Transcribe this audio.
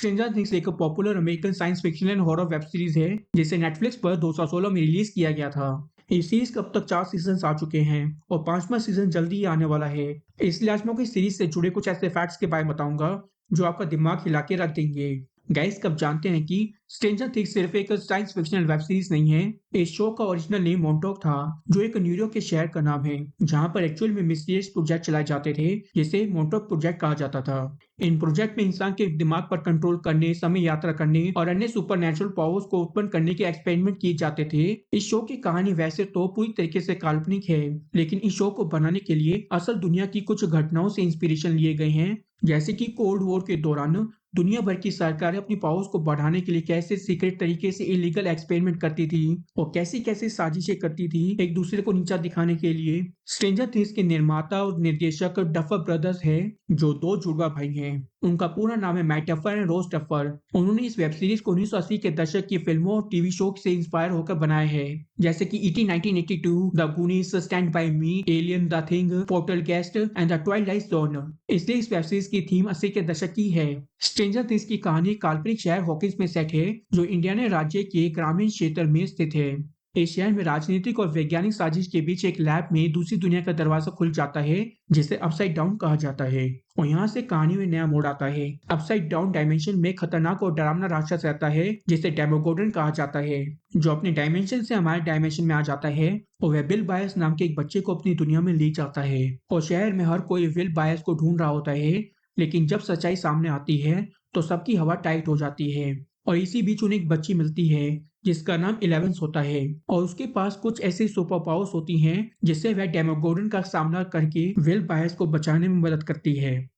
Stranger things एक popular American science fiction and horror web series है जिसे Netflix पर 2016 में रिलीज किया गया था। इस सीरीज के अब तक 4 सीजन आ चुके हैं और पांचवा सीजन जल्दी ही आने वाला है। इसलिए आज मैं आपको इस सीरीज से जुड़े कुछ ऐसे फैक्ट्स के बारे में बताऊंगा जो आपका दिमाग हिला के रख देंगे। गाइस, कब जानते हैं कि स्ट्रेंजर थिंग्स सिर्फ एक साइंस फिक्शनल वेब सीरीज नहीं है। इस शो का ओरिजिनल नेम मॉन्टॉक था, जो एक न्यूयॉर्क के शहर का नाम है जहां पर एक्चुअल में मिस्टीरियस प्रोजेक्ट चलाए जाते थे, जिसे मॉन्टॉक प्रोजेक्ट कहा जाता था। इन प्रोजेक्ट में इंसान के दिमाग पर कंट्रोल करने, समय यात्रा करने और अन्य सुपरनैचुरल पावर्स को उत्पन्न करने के एक्सपेरिमेंट किए जाते थे। इस शो की कहानी वैसे तो पूरी तरीके से काल्पनिक है, लेकिन इस शो को बनाने के लिए असल दुनिया की कुछ घटनाओं से इंस्पिरेशन लिए गए हैं। जैसे कि कोल्ड वॉर के दौरान दुनिया भर की सरकारें अपनी पावर्स को बढ़ाने के लिए कैसे सीक्रेट तरीके से इलीगल एक्सपेरिमेंट करती थी और कैसी कैसी साजिशें करती थी एक दूसरे को नीचा दिखाने के लिए। स्ट्रेंजर थिंग्स के निर्माता और निर्देशक डफर ब्रदर्स है, जो दो जुड़वा भाई हैं। उनका पूरा नाम है Matt Duffer and Ross Duffer. उन्होंने इस वेब सीरीज को 1980 के दशक की फिल्मों और टीवी शो से इंस्पायर होकर बनाया है, जैसे कि ET 1982, the Goonies, stand by me, Alien, the thing, poltergeist and the twilight zone. इसलिए इस वेब सीरीज की थीम 80 के दशक की है। स्ट्रेंजर थिंग्स की कहानी एक काल्पनिक शहर हॉकिंस में सेट है, जो इंडियाना राज्य के ग्रामीण क्षेत्र में स्थित है। इस शहर में राजनीतिक और वैज्ञानिक साजिश के बीच एक लैब में दूसरी दुनिया का दरवाजा खुल जाता है, जिसे अपसाइड डाउन कहा जाता है। और यहाँ से कहानी में नया मोड़ आता है। अपसाइड डाउन डायमेंशन में खतरनाक और डरावना राक्षस रहता है, जिसे डेमोगोडन कहा जाता है, जो अपने डायमेंशन से हमारे डायमेंशन में आ जाता है और वह विल बायस नाम के एक बच्चे को अपनी दुनिया में ले जाता है। और शहर में हर कोई विल बायस को ढूंढ रहा होता है, लेकिन जब सच्चाई सामने आती है तो सबकी हवा टाइट हो जाती है। और इसी बीच उन्हें एक बच्ची मिलती है जिसका नाम इलेवेंस होता है, और उसके पास कुछ ऐसी सुपर पावर्स होती हैं जिससे वह डेमोगोडन का सामना करके विल बायस को बचाने में मदद करती है।